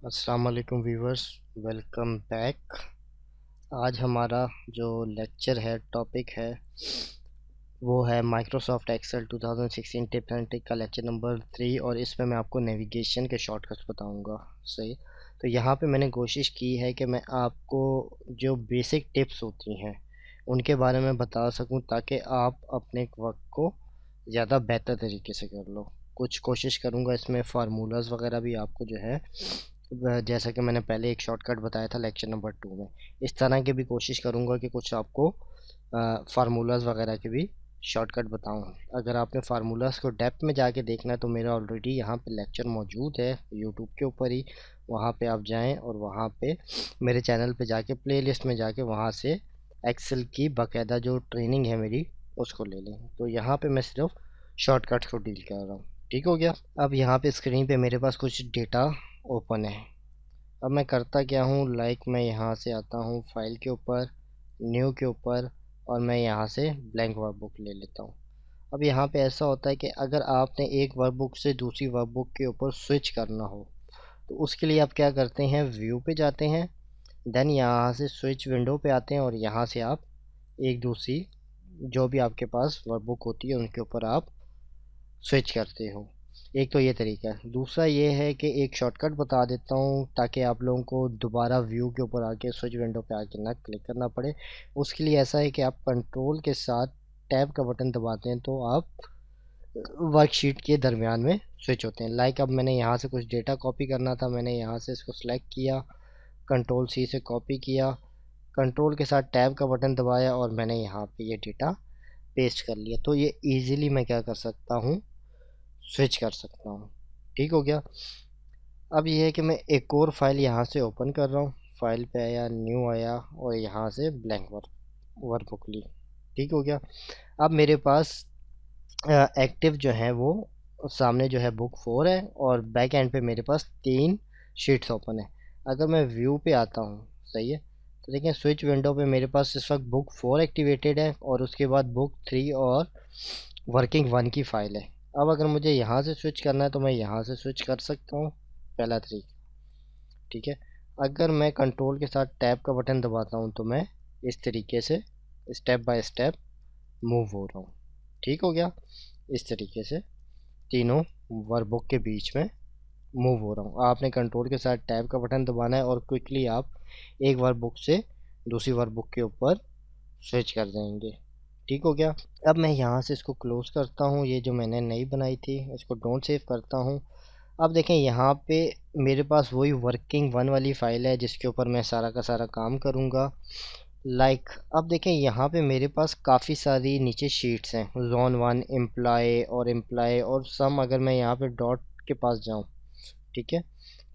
अस्सलाम वालेकुम viewers, welcome back. आज हमारा जो लेक्चर है, टॉपिक है, वो है Microsoft Excel 2016 tips and trick का लेक्चर नंबर 3। और इसमें मैं आपको नेविगेशन के शॉर्टकट्स बताऊंगा। सही, तो यहाँ पे मैंने कोशिश की है कि मैं आपको जो बेसिक टिप्स होती हैं उनके बारे में बता सकूं, ताकि आप अपने वक्त को ज़्यादा बेहतर तरीके से कर लो। कुछ कोशिश करूँगा इसमें फार्मूलाज वगैरह भी आपको जो है, जैसा कि मैंने पहले एक शॉर्टकट बताया था लेक्चर नंबर 2 में, इस तरह की भी कोशिश करूँगा कि कुछ आपको फार्मूलाज वगैरह के भी शॉर्टकट बताऊँ। अगर आपने फार्मूलाज को डेप्थ में जाके देखना है तो मेरा ऑलरेडी यहाँ पे लेक्चर मौजूद है यूट्यूब के ऊपर ही। वहाँ पे आप जाएं और वहाँ पे मेरे चैनल पे जाके प्लेलिस्ट में जाके वहाँ से एक्सेल की बाकायदा जो ट्रेनिंग है मेरी उसको ले लें। तो यहाँ पे मैं सिर्फ शॉर्टकट्स को डील कर रहा हूँ। ठीक हो गया। अब यहाँ पे स्क्रीन पे मेरे पास कुछ डेटा ओपन है। अब मैं करता क्या हूँ, मैं यहाँ से आता हूँ फाइल के ऊपर, न्यू के ऊपर, और मैं यहाँ से ब्लैंक वर्कबुक ले लेता हूँ। अब यहाँ पे ऐसा होता है कि अगर आपने एक वर्कबुक से दूसरी वर्कबुक के ऊपर स्विच करना हो तो उसके लिए आप क्या करते हैं, व्यू पे जाते हैं, देन यहाँ से स्विच विंडो पे आते हैं और यहाँ से आप एक दूसरी जो भी आपके पास वर्कबुक होती है उनके ऊपर आप स्विच करते हो। एक तो ये तरीका है। दूसरा ये है कि एक शॉर्टकट बता देता हूँ ताकि आप लोगों को दोबारा व्यू के ऊपर आके स्विच विंडो पे आके ना क्लिक करना पड़े। उसके लिए ऐसा है कि आप कंट्रोल के साथ टैब का बटन दबाते हैं तो आप वर्कशीट के दरमियान में स्विच होते हैं। अब मैंने यहाँ से कुछ डेटा कॉपी करना था, मैंने यहाँ से इसको सेलेक्ट किया, कंट्रोल सी से कॉपी किया, कंट्रोल के साथ टैब का बटन दबाया और मैंने यहाँ पे ये डेटा पेस्ट कर लिया। तो ये इजीली मैं क्या कर सकता हूँ, स्विच कर सकता हूँ। ठीक हो गया। अब ये है कि मैं एक और फाइल यहाँ से ओपन कर रहा हूँ। फाइल पे आया, न्यू आया और यहाँ से ब्लैंक वर्कबुक ली। ठीक हो गया। अब मेरे पास एक्टिव जो है वो सामने जो है बुक 4 है और बैक एंड पे मेरे पास 3 शीट्स ओपन है। अगर मैं व्यू पे आता हूँ, सही है, तो देखिए स्विच विंडो पे मेरे पास इस वक्त बुक 4 एक्टिवेटेड है और उसके बाद बुक 3 और वर्किंग 1 की फ़ाइल है। अब अगर मुझे यहाँ से स्विच करना है तो मैं यहाँ से स्विच कर सकता हूँ, पहला तरीका। ठीक है। अगर मैं कंट्रोल के साथ टैब का बटन दबाता हूँ तो मैं इस तरीके से स्टेप बाय स्टेप मूव हो रहा हूँ। ठीक हो गया। इस तरीके से तीनों वर्कबुक के बीच में मूव हो रहा हूँ। आपने कंट्रोल के साथ टैब का बटन दबाना है और क्विकली आप एक वर्कबुक से दूसरी वर्कबुक के ऊपर स्विच कर जाएंगे। ठीक हो गया। अब मैं यहाँ से इसको क्लोज़ करता हूँ, ये जो मैंने नई बनाई थी इसको डोंट सेव करता हूँ। अब देखें यहाँ पे मेरे पास वही वर्किंग 1 वाली फ़ाइल है जिसके ऊपर मैं सारा का सारा काम करूँगा। अब देखें यहाँ पे मेरे पास काफ़ी सारी नीचे शीट्स हैं, ज़ोन 1, एम्प्लॉय और सम। अगर मैं यहाँ पे डॉट के पास जाऊँ, ठीक है,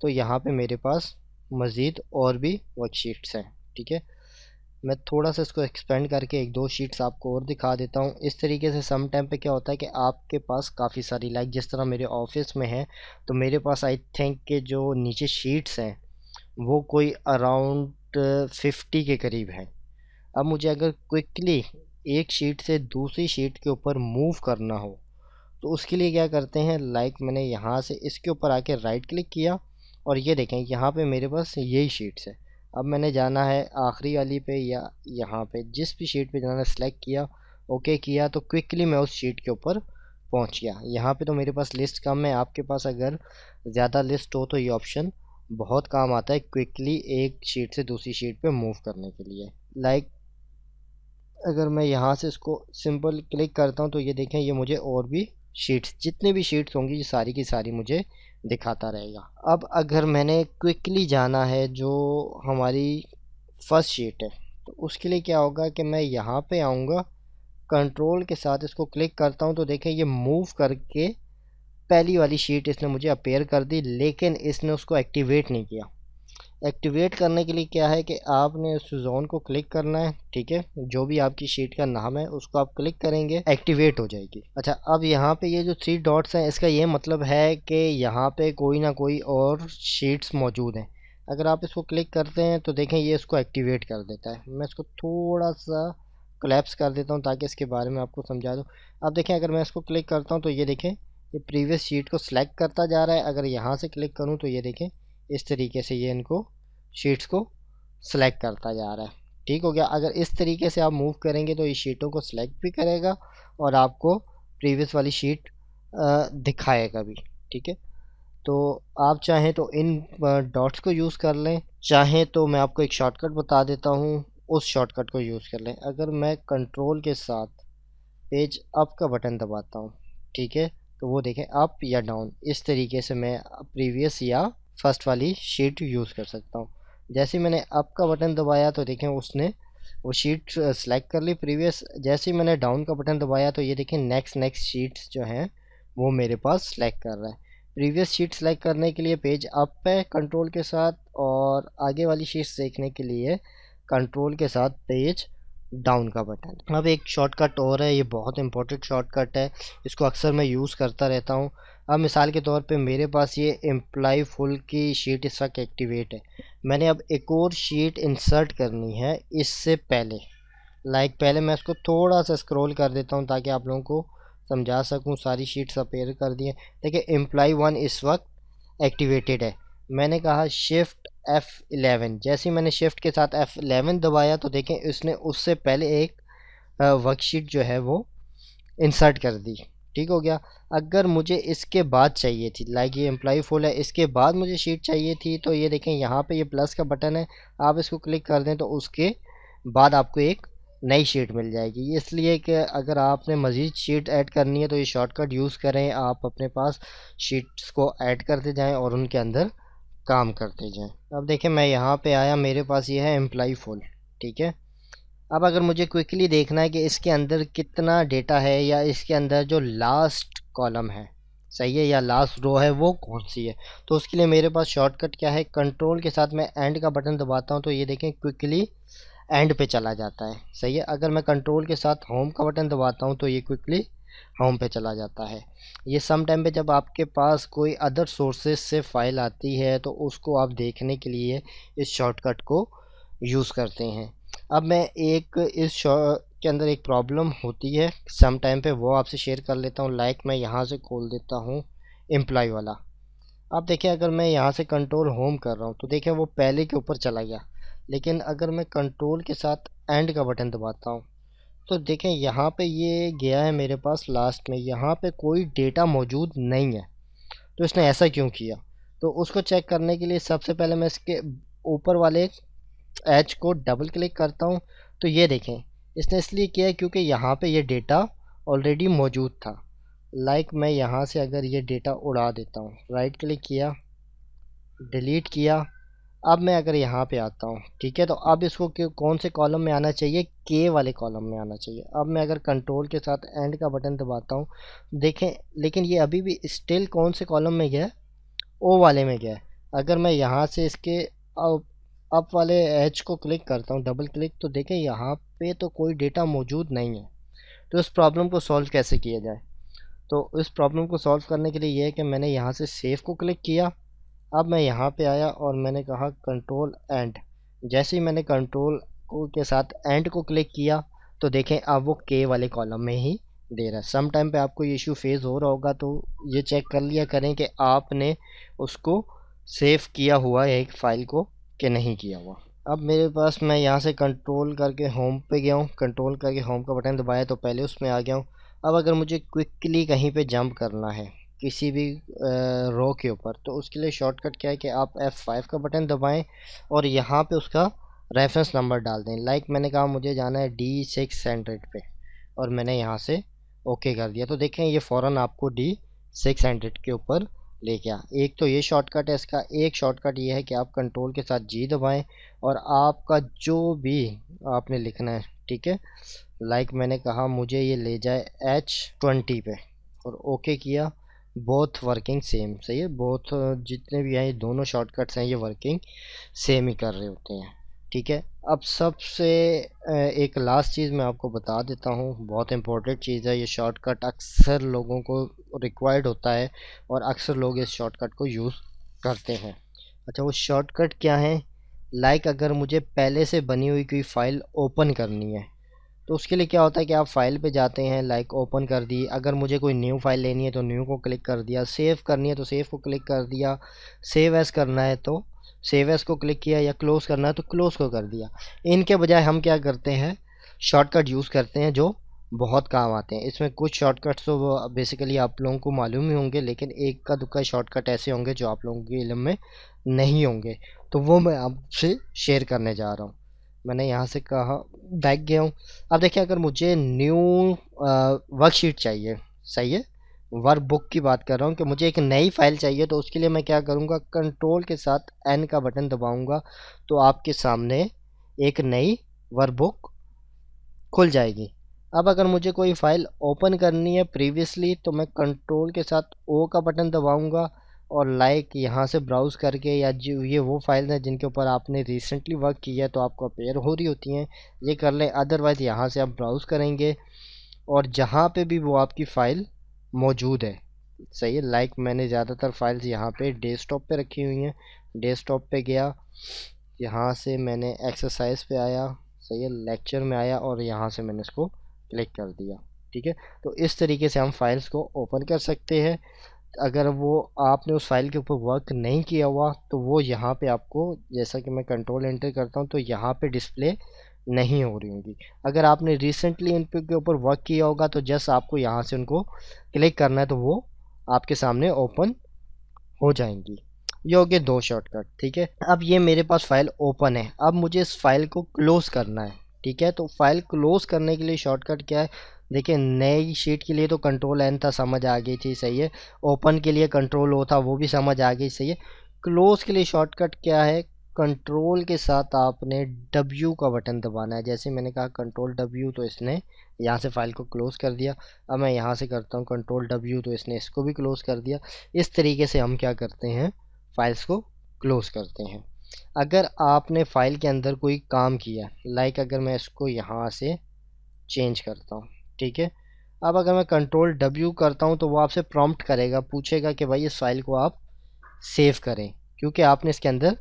तो यहाँ पे मेरे पास मज़ीद और भी वर्कशीट्स हैं। ठीक है। मैं थोड़ा सा इसको एक्सपेंड करके एक दो शीट्स आपको और दिखा देता हूँ। इस तरीके से सम टाइम पे क्या होता है कि आपके पास काफ़ी सारी, जिस तरह मेरे ऑफिस में है तो मेरे पास आई थिंक के जो नीचे शीट्स हैं वो कोई अराउंड 50 के करीब हैं। अब मुझे अगर क्विकली एक शीट से दूसरी शीट के ऊपर मूव करना हो तो उसके लिए क्या करते हैं, मैंने यहाँ से इसके ऊपर आके राइट क्लिक किया और ये देखें यहाँ पे मेरे पास यही शीट्स है। अब मैंने जाना है आखिरी वाली पे या यहाँ पे, जिस भी शीट पे जाना सेलेक्ट किया, ओके किया, तो क्विकली मैं उस शीट के ऊपर पहुँच गया। यहाँ पे तो मेरे पास लिस्ट कम है, आपके पास अगर ज़्यादा लिस्ट हो तो ये ऑप्शन बहुत काम आता है क्विकली एक शीट से दूसरी शीट पे मूव करने के लिए। अगर मैं यहाँ से इसको सिंपल क्लिक करता हूँ तो ये देखें, ये मुझे और भी शीट्स, जितने भी शीट्स होंगी ये सारी की सारी मुझे दिखाता रहेगा। अब अगर मैंने क्विकली जाना है जो हमारी फर्स्ट शीट है तो उसके लिए क्या होगा कि मैं यहाँ पे आऊँगा, कंट्रोल के साथ इसको क्लिक करता हूँ तो देखें ये मूव करके पहली वाली शीट इसने मुझे अपेयर कर दी, लेकिन इसने उसको एक्टिवेट नहीं किया। एक्टिवेट करने के लिए क्या है कि आपने उस जोन को क्लिक करना है। ठीक है, जो भी आपकी शीट का नाम है उसको आप क्लिक करेंगे, एक्टिवेट हो जाएगी। अच्छा, अब यहाँ पे ये जो 3 डॉट्स हैं इसका ये मतलब है कि यहाँ पे कोई ना कोई और शीट्स मौजूद हैं। अगर आप इसको क्लिक करते हैं तो देखें ये इसको एक्टिवेट कर देता है। मैं इसको थोड़ा सा कोलैप्स कर देता हूँ ताकि इसके बारे में आपको समझा दूँ। अब देखें अगर मैं इसको क्लिक करता हूँ तो ये देखें ये प्रीवियस शीट को सिलेक्ट करता जा रहा है। अगर यहाँ से क्लिक करूँ तो ये देखें इस तरीके से ये इनको शीट्स को सिलेक्ट करता जा रहा है। ठीक हो गया। अगर इस तरीके से आप मूव करेंगे तो ये शीटों को सिलेक्ट भी करेगा और आपको प्रीवियस वाली शीट दिखाएगा भी। ठीक है, तो आप चाहें तो इन डॉट्स को यूज़ कर लें, चाहें तो मैं आपको एक शॉर्टकट बता देता हूँ, उस शॉर्टकट को यूज़ कर लें। अगर मैं कंट्रोल के साथ पेज अप का बटन दबाता हूँ, ठीक है, तो वो देखें अप या डाउन, इस तरीके से मैं प्रीवियस या फर्स्ट वाली शीट यूज़ कर सकता हूँ। जैसे ही मैंने अप का बटन दबाया तो देखें उसने वो शीट सेलेक्ट कर ली प्रीवियस। जैसे ही मैंने डाउन का बटन दबाया तो ये देखें नेक्स्ट शीट्स जो हैं वो मेरे पास सेलेक्ट कर रहा है। प्रीवियस शीट सेलेक्ट करने के लिए पेज अप है कंट्रोल के साथ, और आगे वाली शीट्स देखने के लिए कंट्रोल के साथ पेज डाउन का बटन। अब एक शॉर्टकट और है, ये बहुत इंपॉर्टेंट शॉर्टकट है, इसको अक्सर मैं यूज़ करता रहता हूँ। अब मिसाल के तौर पे मेरे पास ये एम्प्लॉय फुल की शीट इस वक्त एक्टिवेट है, मैंने अब एक और शीट इंसर्ट करनी है इससे पहले। पहले मैं इसको थोड़ा सा स्क्रॉल कर देता हूँ ताकि आप लोगों को समझा सकूँ। सारी शीट्स अपेयर कर दी हैं। देखिए एम्प्लॉय 1 इस वक्त एक्टिवेटेड है। मैंने कहा शिफ्ट F11, जैसे ही मैंने शिफ्ट के साथ F11 दबाया तो देखें इसने उससे पहले एक वर्कशीट जो है वो इंसर्ट कर दी। ठीक हो गया। अगर मुझे इसके बाद चाहिए थी, ये एम्प्लॉय फुल है, इसके बाद मुझे शीट चाहिए थी, तो ये देखें यहाँ पे ये प्लस का बटन है, आप इसको क्लिक कर दें तो उसके बाद आपको एक नई शीट मिल जाएगी। इसलिए कि अगर आपने मज़ीद शीट ऐड करनी है तो ये शॉर्टकट यूज़ करें, आप अपने पास शीट्स को ऐड करते जाएं और उनके अंदर काम करते जाएं। अब देखें मैं यहाँ पे आया, मेरे पास ये है एम्प्लॉय फुल। ठीक है, अब अगर मुझे क्विकली देखना है कि इसके अंदर कितना डेटा है या इसके अंदर जो लास्ट कॉलम है सही है या लास्ट रो है वो कौन सी है, तो उसके लिए मेरे पास शॉर्टकट क्या है, कंट्रोल के साथ मैं एंड का बटन दबाता हूँ तो ये देखें क्विकली एंड पे चला जाता है। सही है। अगर मैं कंट्रोल के साथ होम का बटन दबाता हूँ तो ये क्विकली होम पे चला जाता है। ये सम टाइम पे जब आपके पास कोई अदर सोर्सेज से फ़ाइल आती है तो उसको आप देखने के लिए इस शॉर्टकट को यूज़ करते हैं। अब मैं एक के अंदर एक प्रॉब्लम होती है सम टाइम पे, वो आपसे शेयर कर लेता हूँ। मैं यहाँ से खोल देता हूँ एम्प्लॉय वाला। अब देखिए अगर मैं यहाँ से कंट्रोल होम कर रहा हूँ तो देखिए वो पहले के ऊपर चला गया, लेकिन अगर मैं कंट्रोल के साथ एंड का बटन दबाता हूँ तो देखें यहाँ पे ये गया है मेरे पास लास्ट में, यहाँ पे कोई डेटा मौजूद नहीं है। तो इसने ऐसा क्यों किया, तो उसको चेक करने के लिए सबसे पहले मैं इसके ऊपर वाले एच को डबल क्लिक करता हूँ। तो ये देखें इसने इसलिए किया है क्योंकि यहाँ पे ये डेटा ऑलरेडी मौजूद था। मैं यहाँ से अगर ये डेटा उड़ा देता हूँ, राइट क्लिक किया, डिलीट किया, अब मैं अगर यहाँ पे आता हूँ, ठीक है, तो अब इसको कौन से कॉलम में आना चाहिए, के वाले कॉलम में आना चाहिए। अब मैं अगर कंट्रोल के साथ एंड का बटन दबाता हूँ देखें, लेकिन ये अभी भी स्टिल कौन से कॉलम में गया है, ओ वाले में गया है। अगर मैं यहाँ से इसके अप वाले एच को क्लिक करता हूँ डबल क्लिक, तो देखें यहाँ पे तो कोई डेटा मौजूद नहीं है। तो इस प्रॉब्लम को सॉल्व कैसे किया जाए, तो इस प्रॉब्लम को सॉल्व करने के लिए ये है कि मैंने यहाँ से सेव को क्लिक किया। अब मैं यहाँ पे आया और मैंने कहा कंट्रोल एंड। जैसे ही मैंने कंट्रोल को के साथ एंड को क्लिक किया तो देखें अब वो के वाले कॉलम में ही दे रहा है। सम टाइम पे आपको ये इशू फेस हो रहा होगा, तो ये चेक कर लिया करें कि आपने उसको सेव किया हुआ है एक फ़ाइल को कि नहीं किया हुआ। अब मेरे पास मैं यहाँ से कंट्रोल करके होम पे गया हूँ, कंट्रोल करके होम का बटन दबाया तो पहले उसमें आ गया हूँ। अब अगर मुझे क्विकली कहीं पे जंप करना है किसी भी रो के ऊपर, तो उसके लिए शॉर्टकट क्या है कि आप F5 का बटन दबाएं और यहाँ पे उसका रेफरेंस नंबर डाल दें। मैंने कहा मुझे जाना है D600 पे और मैंने यहाँ से ओके कर दिया, तो देखें ये फ़ौरन आपको D600 के ऊपर ले गया। एक तो ये शॉर्टकट है इसका। एक शॉर्टकट ये है कि आप कंट्रोल के साथ जी दबाएं और आपका जो भी आपने लिखना है, ठीक है, मैंने कहा मुझे ये ले जाए H20 पे और ओके किया। बोथ वर्किंग सेम, सही है, बोथ जितने भी हैं ये दोनों शॉर्टकट्स हैं ये वर्किंग सेम ही कर रहे होते हैं। ठीक है, अब सबसे एक लास्ट चीज़ मैं आपको बता देता हूँ, बहुत इंपॉर्टेंट चीज़ है। ये शॉर्टकट अक्सर लोगों को रिक्वायर्ड होता है और अक्सर लोग इस शॉर्टकट को यूज़ करते हैं। अच्छा, वो शॉर्टकट क्या है, अगर मुझे पहले से बनी हुई कोई फ़ाइल ओपन करनी है तो उसके लिए क्या होता है कि आप फाइल पे जाते हैं, लाइक ओपन कर दी, अगर मुझे कोई न्यू फाइल लेनी है तो न्यू को क्लिक कर दिया, सेव करनी है तो सेव को क्लिक कर दिया, सेव एज करना है तो सेव एज को क्लिक किया, या क्लोज़ करना है तो क्लोज़ को कर दिया। इनके बजाय हम क्या करते हैं, शॉर्टकट यूज़ करते हैं जो बहुत काम आते हैं। इसमें कुछ शॉर्टकट्स तो बेसिकली आप लोगों को मालूम ही होंगे, लेकिन एक का दुक्का शॉर्टकट ऐसे होंगे जो आप लोगों के इल्म में नहीं होंगे, तो वो मैं आपसे शेयर करने जा रहा हूँ। मैंने यहाँ से कहा बैक गया हूँ। अब देखिए, अगर मुझे न्यू वर्कशीट चाहिए, सही है, वर्क बुक की बात कर रहा हूँ कि मुझे एक नई फाइल चाहिए, तो उसके लिए मैं क्या करूँगा, कंट्रोल के साथ एन का बटन दबाऊँगा तो आपके सामने एक नई वर्क बुक खुल जाएगी। अब अगर मुझे कोई फ़ाइल ओपन करनी है प्रीवियसली, तो मैं कंट्रोल के साथ ओ का बटन दबाऊंगा और लाइक यहाँ से ब्राउज़ करके, या जो ये वो फाइल हैं जिनके ऊपर आपने रिसेंटली वर्क किया है तो आपको अपेयर हो रही होती हैं, ये कर लें। अदरवाइज़ यहाँ से आप ब्राउज़ करेंगे और जहाँ पे भी वो आपकी फ़ाइल मौजूद है, सही है, लाइक मैंने ज़्यादातर फाइल्स यहाँ पे डेस्कटॉप पे रखी हुई हैं, डेस्कटॉप पे गया, यहाँ से मैंने एक्सरसाइज पे आया, सही है, लेक्चर में आया और यहाँ से मैंने इसको क्लिक कर दिया। ठीक है, तो इस तरीके से हम फाइल्स को ओपन कर सकते हैं। अगर वो आपने उस फाइल के ऊपर वर्क नहीं किया हुआ तो वो यहाँ पे आपको, जैसा कि मैं कंट्रोल एंटर करता हूँ तो यहाँ पे डिस्प्ले नहीं हो रही होंगी। अगर आपने रिसेंटली इन के ऊपर वर्क किया होगा तो जस्ट आपको यहाँ से उनको क्लिक करना है तो वो आपके सामने ओपन हो जाएंगी। ये हो गए दो शॉर्टकट। ठीक है, अब ये मेरे पास फाइल ओपन है, अब मुझे इस फाइल को क्लोज करना है। ठीक है, तो फाइल क्लोज करने के लिए शॉर्टकट क्या है, देखिए नई शीट के लिए तो कंट्रोल एन था, समझ आ गई थी, सही है। ओपन के लिए कंट्रोल ओ था, वो भी समझ आ गई, सही है। क्लोज के लिए शॉर्टकट क्या है, कंट्रोल के साथ आपने डब्ल्यू का बटन दबाना है। जैसे मैंने कहा कंट्रोल डब्ल्यू, तो इसने यहाँ से फाइल को क्लोज कर दिया। अब मैं यहाँ से करता हूँ कंट्रोल डब्ल्यू, तो इसने इसको भी क्लोज कर दिया। इस तरीके से हम क्या करते हैं, फाइल्स को क्लोज करते हैं। अगर आपने फाइल के अंदर कोई काम किया, लाइक अगर मैं इसको यहाँ से चेंज करता हूँ, ठीक है, अब अगर मैं कंट्रोल डब्ल्यू करता हूँ तो वो आपसे प्रॉम्प्ट करेगा, पूछेगा कि भाई इस फाइल को आप सेव करें, क्योंकि आपने इसके अंदर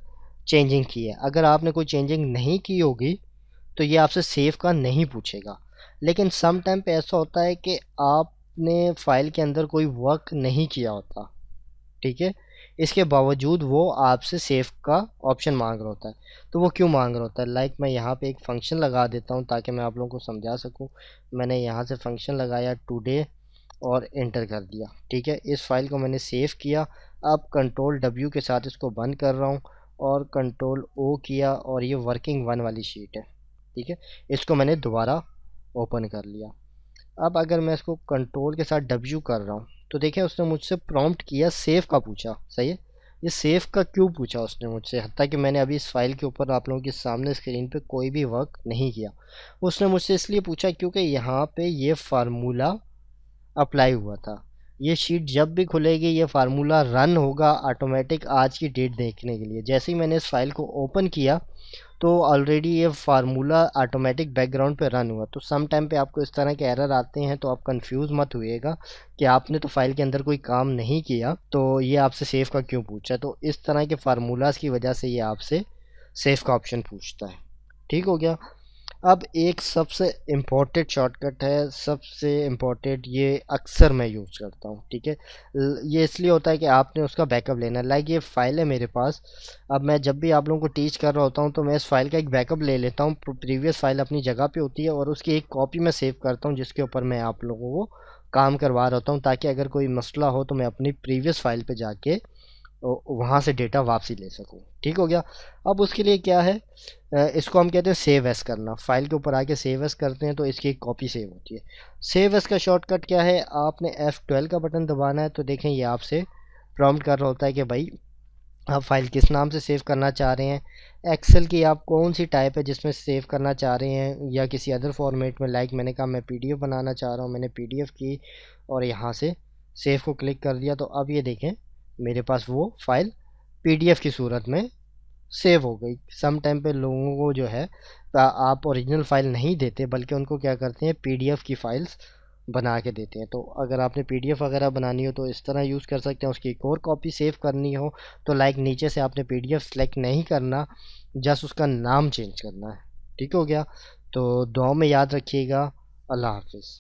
चेंजिंग की है। अगर आपने कोई चेंजिंग नहीं की होगी तो ये आपसे सेव का नहीं पूछेगा। लेकिन सम टाइम पे ऐसा होता है कि आपने फाइल के अंदर कोई वर्क नहीं किया होता, ठीक है, इसके बावजूद वो आपसे सेव का ऑप्शन मांग रहा होता है। तो वो क्यों मांग रहा होता है, लाइक मैं यहाँ पे एक फ़ंक्शन लगा देता हूँ ताकि मैं आप लोगों को समझा सकूँ। मैंने यहाँ से फ़ंक्शन लगाया टुडे और एंटर कर दिया। ठीक है, इस फाइल को मैंने सेव किया। अब कंट्रोल डब्ल्यू के साथ इसको बंद कर रहा हूँ और कंट्रोल ओ किया और ये वर्किंग वन वाली शीट है। ठीक है, इसको मैंने दोबारा ओपन कर लिया। अब अगर मैं इसको कंट्रोल के साथ डब्ल्यू कर रहा हूँ तो देखिए उसने मुझसे प्रॉम्प्ट किया, सेव का पूछा, सही है। ये सेव का क्यों पूछा उसने मुझसे, हत्ता कि मैंने अभी इस फाइल के ऊपर आप लोगों के सामने स्क्रीन पे कोई भी वर्क नहीं किया। उसने मुझसे इसलिए पूछा क्योंकि यहाँ पे ये फार्मूला अप्लाई हुआ था। ये शीट जब भी खुलेगी ये फार्मूला रन होगा ऑटोमेटिक आज की डेट देखने के लिए। जैसे ही मैंने इस फाइल को ओपन किया तो ऑलरेडी ये फार्मूला ऑटोमेटिक बैकग्राउंड पे रन हुआ। तो सम टाइम पे आपको इस तरह के एरर आते हैं, तो आप कंफ्यूज मत हुइएगा कि आपने तो फाइल के अंदर कोई काम नहीं किया तो ये आपसे सेव का क्यों पूछा है। तो इस तरह के फार्मूलाज की वजह से ये आपसे सेव का ऑप्शन पूछता है। ठीक हो गया। अब एक सबसे इम्पोर्टेंट शॉर्टकट है, सबसे इम्पोर्टेंट, ये अक्सर मैं यूज़ करता हूँ। ठीक है, ये इसलिए होता है कि आपने उसका बैकअप लेना है। लाइक ये फ़ाइल है मेरे पास, अब मैं जब भी आप लोगों को टीच कर रहा होता हूँ तो मैं इस फाइल का एक बैकअप ले लेता हूँ। प्रीवियस फाइल अपनी जगह पे होती है और उसकी एक कॉपी मैं सेव करता हूँ जिसके ऊपर मैं आप लोगों को काम करवा रहा होता हूँ, ताकि अगर कोई मसला हो तो मैं अपनी प्रीवियस फाइल पे जाके वहाँ से डेटा वापसी ले सकूँ। ठीक हो गया। अब उसके लिए क्या है, इसको हम कहते हैं सेव एस करना। फाइल के ऊपर आके सेव एस करते हैं तो इसकी एक कॉपी सेव होती है। सेव एस का शॉर्टकट क्या है, आपने F12 का बटन दबाना है। तो देखें ये आपसे प्रॉम्प्ट कर रहा होता है कि भाई आप फाइल किस नाम से सेव करना चाह रहे हैं, एक्सेल की आप कौन सी टाइप है जिसमें सेव करना चाह रहे हैं, या किसी अदर फॉर्मेट में। लाइक मैंने कहा मैं PDF बनाना चाह रहा हूँ, मैंने PDF की और यहाँ से सेव को क्लिक कर दिया। तो अब ये देखें मेरे पास वो फाइल PDF की सूरत में सेव हो गई। सम टाइम पे लोगों को जो है आप ओरिजिनल फ़ाइल नहीं देते बल्कि उनको क्या करते हैं, PDF की फ़ाइल्स बना के देते हैं। तो अगर आपने PDF वगैरह बनानी हो तो इस तरह यूज़ कर सकते हैं। उसकी एक और कॉपी सेव करनी हो तो लाइक नीचे से आपने PDF सेलेक्ट नहीं करना, जस्ट उसका नाम चेंज करना है। ठीक हो गया। तो दुआओं में याद रखिएगा। अल्लाह हाफिज़।